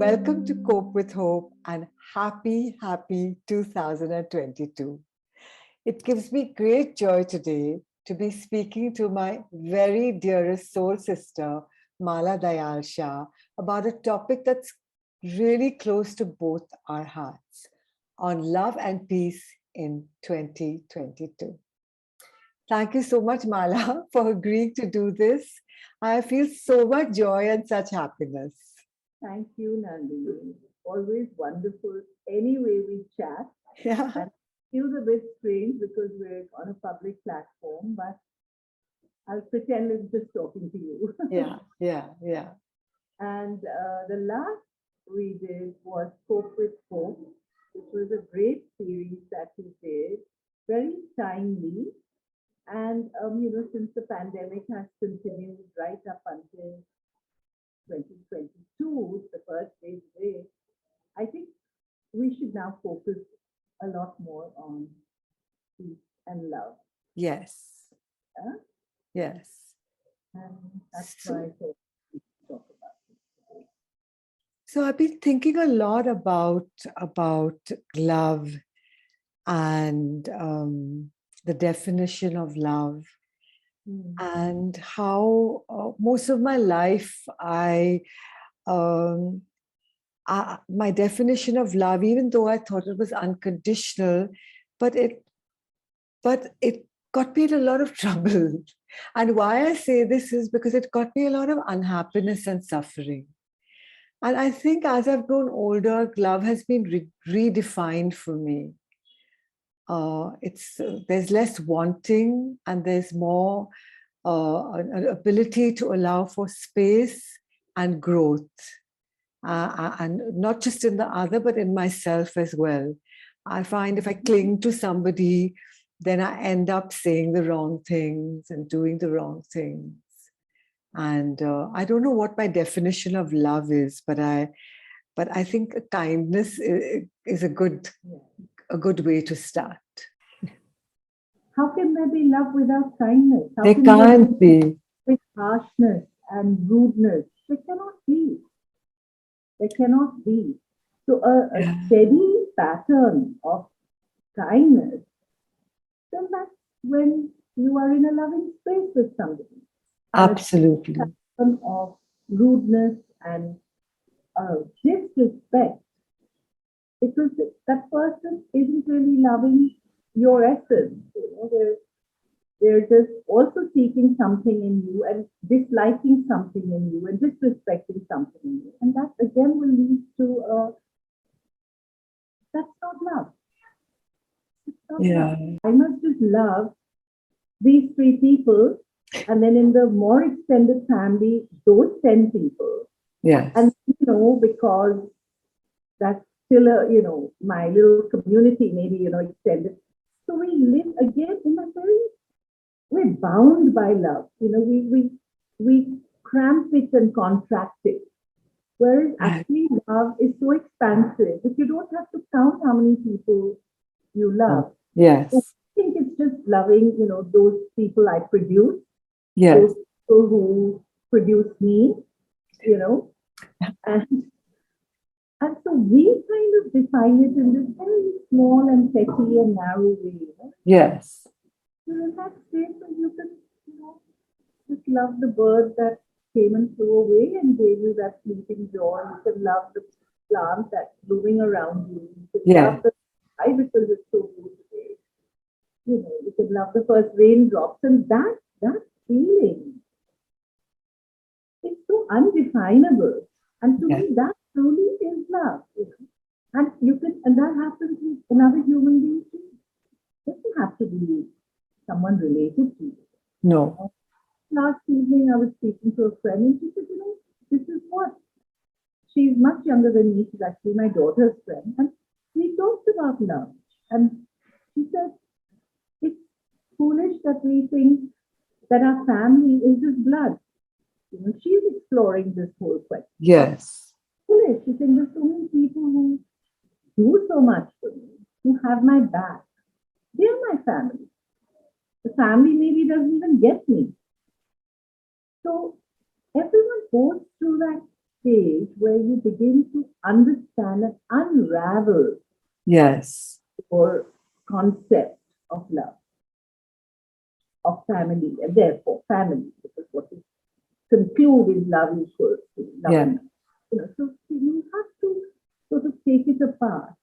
Welcome to Cope with Hope and happy 2022. It gives me great joy today to be speaking to my very dearest soul sister, Mala Dayal Shah, about a topic that's really close to both our hearts, on love and peace in 2022. Thank you so much, Mala, for agreeing to do this. I feel so much joy and such happiness. Thank you, Nandinii. Always wonderful. Anyway, we chat. Yeah. And it feels a bit strange because we're on a public platform, but I'll pretend it's just talking to you. Yeah. And the last we did was Cope with Hope, which was a great series that we did, very timely. And, since the pandemic has continued right up until 2022, the first wave, I think we should now focus a lot more on peace and love. Yes. Yeah? Yes. And that's why I thought we should talk about it today. So I've been thinking a lot about love and the definition of love, and how most of my life my definition of love, even though I thought it was unconditional, but it got me in a lot of trouble. And why I say this is because it got me a lot of unhappiness and suffering. And I think as I've grown older, love has been redefined for me. There's less wanting, and there's more an ability to allow for space and growth, and not just in the other, but in myself as well. I find if I cling to somebody, then I end up saying the wrong things and doing the wrong things. And I don't know what my definition of love is, but I think kindness is a good way to start. How can there be love without kindness? How There can can't be. with harshness and rudeness? There cannot be. There cannot be. So a steady pattern of kindness, then that's when you are in a loving space with somebody. Absolutely. Pattern of rudeness and disrespect, because that person isn't really loving your essence. They're just also seeking something in you and disliking something in you and disrespecting something in you. And that again will lead to that's not love. It's not love. I must just love these 3 people, and then in the more extended family, those 10 people. Yes. And because that's still my little community, maybe extended. So we live again in a we're bound by love. We cramp it and contract it. Whereas actually love is so expansive that you don't have to count how many people you love. Yes. So I think it's just loving, those people I produce. Yes. Those people who produce me, and so we kind of define it in this very small and petty and narrow way. Yes. So in that state, you can, just love the bird that came and flew away and gave you that fleeting joy. You can love the plant that's blooming around you. You can love the sky because it's so blue today. You can love the first raindrops, and that feeling is so undefinable. And to me, that truly is love. And that happens with another human being too. It doesn't have to be someone related to you. No. Last evening, I was speaking to a friend, and she said, this is what. She's much younger than me. She's actually my daughter's friend. And we talked about love. And she said, it's foolish that we think that our family is just blood. She's exploring this whole question. Yes. Foolish. She said, there's so many people who do so much for me, who have my back. They're my family. The family maybe doesn't even get me. So everyone goes through that stage where you begin to understand and unravel Yes. your concept of love, of family, and therefore family, because what you conclude is love equals to love. Yeah. And, so you have to sort of take it apart.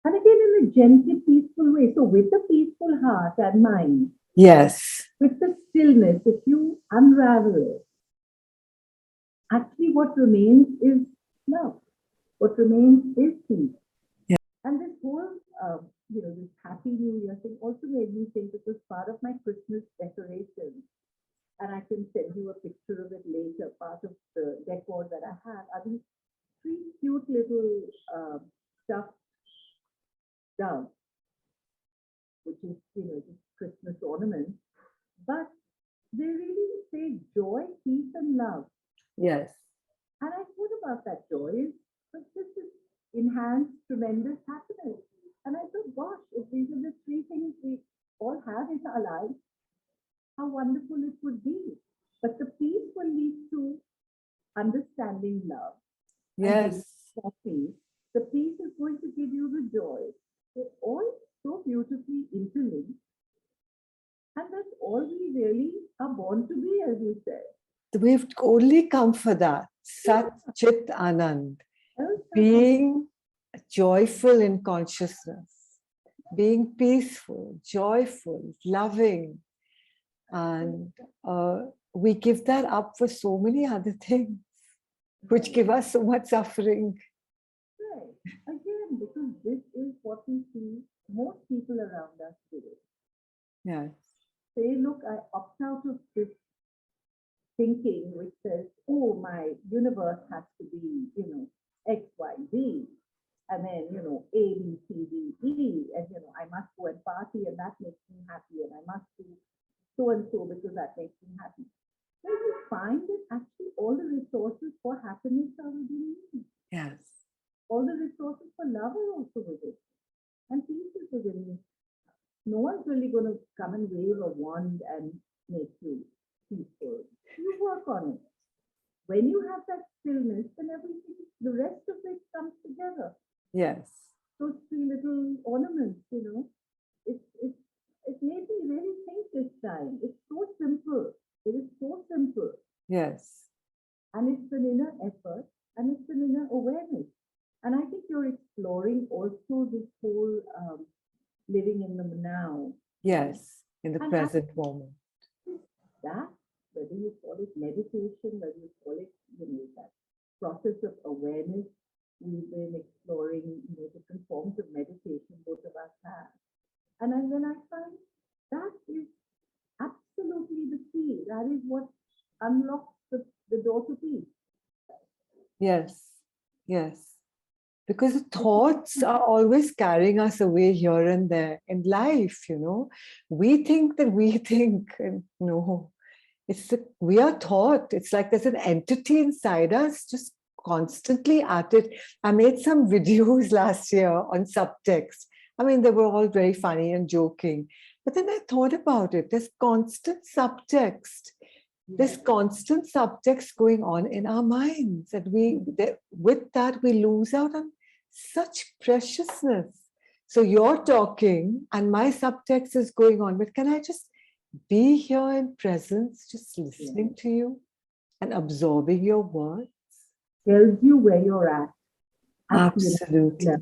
And again, in a gently, peaceful way. So with a peaceful heart and mind, Yes. with the stillness, if you unravel it, actually what remains is love. What remains is peace. Yeah. And this whole, this Happy New Year thing also made me think it was part of my Christmas decoration. And I can send you a picture of it later. Part of the decor that I have are these three cute little stuffed doves, which is, just Christmas ornaments. But they really say joy, peace, and love. Yes. And I thought about that joy. But this is enhanced tremendous happiness. And I thought, gosh, if these are the three things we all have in our lives, how wonderful it would be. But the peace will lead to understanding love. Yes. And peace, the peace is going to give you the joy. They're all so beautifully interlinked. And that's all we really are born to be, as you said. We've only come for that. Sat Chit Anand. Being joyful in consciousness, being peaceful, joyful, loving. And we give that up for so many other things, which give us so much suffering. Right. Again, because this is what we see most people around us today. Yes. Say, look, I opt out of this thinking which says, oh, my universe has to be, X, Y, Z. And then, A, B, C, D, E. And, I must go and party and that makes me happy. And I must do so and so because that makes me happy. Then you find that actually all the resources for happiness are within you. Yes. All the resources for love are also within. And peace is within you. No one's really going to come and wave a wand and make you peaceful. You work on it. When you have that stillness, then everything, the rest of it comes together. Yes. Those three little ornaments, it made me really think this time. It's so simple. It is so simple. Yes. And it's an inner effort and it's an inner awareness. And I think you're exploring also this whole living in the now. Yes. In the And present moment. That, whether you call it meditation, whether you call it, that process of awareness, we've been exploring, different forms of meditation both of us have. And then I find that is absolutely the key. That is what unlocks the door to peace. Yes. Yes. Because the thoughts are always carrying us away here and there in life, We think that we think, and no, we are thought. It's like there's an entity inside us just constantly at it. I made some videos last year on subtext. I mean, they were all very funny and joking. But then I thought about it. There's constant subtext. There's constant subtext going on in our minds. And with that, we lose out on such preciousness. So you're talking and my subtext is going on. But can I just be here in presence, just listening to you and absorbing your words? Tells you where you're at. Absolutely.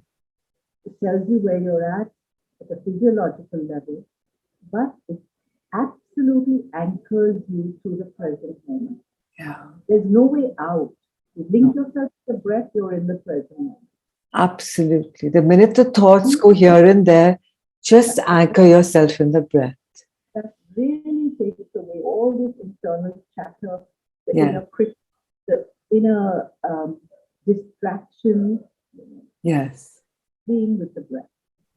It tells you where you're at a physiological level, but it absolutely anchors you to the present moment. Yeah. There's no way out. You link yourself to the breath, you're in the present moment. Absolutely. The minute the thoughts go here and there, just anchor yourself in the breath. That really takes away all this internal chatter, the inner distraction. Yes. Being with the breath.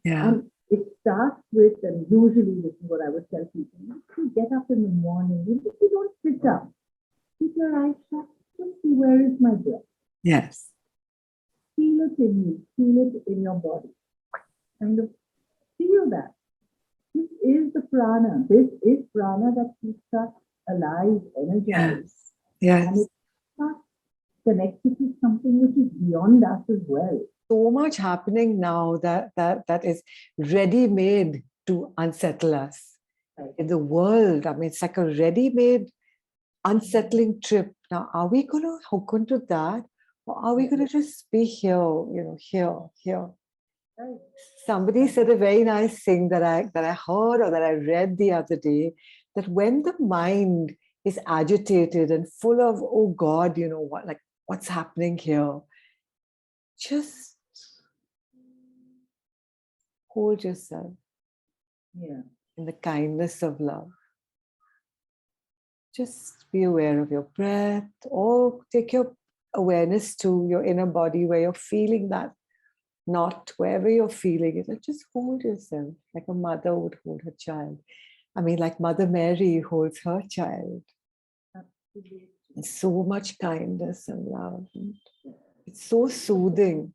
Yeah. And it starts with, and usually this is what I would tell people, you get up in the morning, if you don't sit up, keep your eyes shut, just see where is my breath. Yes. Feel it in you, feel it in your body. Kind of feel that. This is the prana. This is prana that keeps us alive, energized. Yes. And it's not connected to something which is beyond us as well. So much happening now that is ready-made to unsettle us. Right. In the world, I mean, it's like a ready-made unsettling trip. Now, are we going to hook into that? Or are we going to just be here, here? Right. Somebody said a very nice thing that I heard or that I read the other day, that when the mind is agitated and full of, oh God, what's happening here? Just hold yourself in the kindness of love. Just be aware of your breath, or take your awareness to your inner body where you're feeling that knot, wherever you're feeling it, and just hold yourself like a mother would hold her child. I mean, like Mother Mary holds her child. Absolutely. And so much kindness and love. It's so soothing.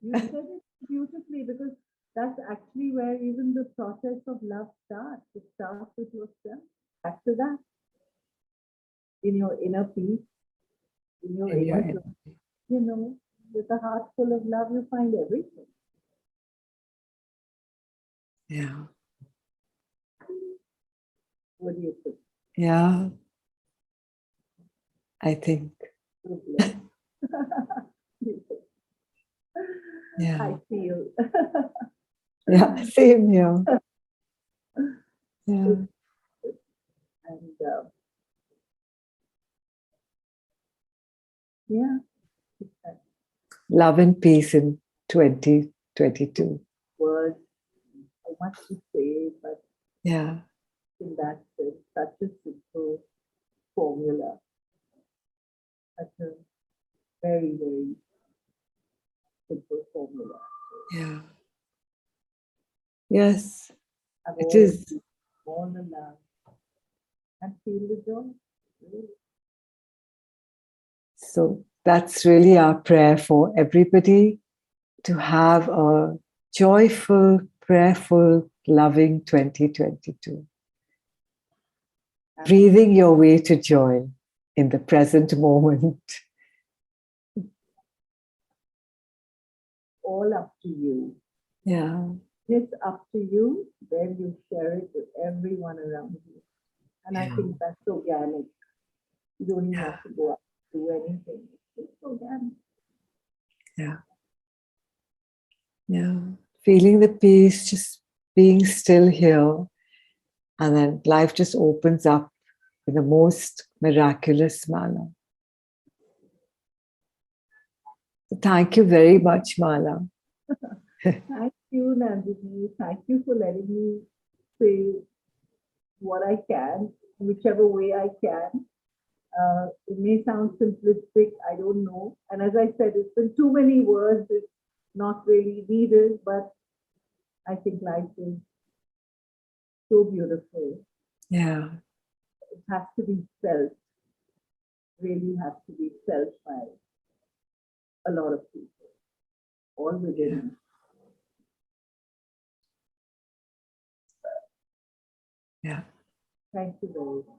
You said it beautifully, because that's actually where even the process of love starts. It starts with yourself. Back to that. In your inner peace, in your inner joy, with a heart full of love, you find everything. Yeah. What do you think? Yeah. I think. Yeah. I feel. Yeah, same here. Yeah. And yeah. Love and peace in 2022. Words, so much to say, but Yeah. in that sense, such a simple formula. Such a very, very simple formula. Yeah. Yes. Have It all is. all the love and feel the joy. Really. So that's really our prayer for everybody, to have a joyful, prayerful, loving 2022. Breathing your way to joy in the present moment. All up to you. Yeah. It's up to you, then you share it with everyone around you. And I think that's organic. You don't even have to go out to do anything. It's organic. Yeah. Yeah. Feeling the peace, just being still here. And then life just opens up in the most miraculous manner. So thank you very much, Mala. Thank you, Nandinii. Thank you for letting me say what I can, whichever way I can. It may sound simplistic, I don't know. And as I said, it's been too many words, it's not really needed, but I think life is so beautiful. Yeah. It has to be felt, really has to be felt by a lot of people, all within. Yeah. Thank you very much.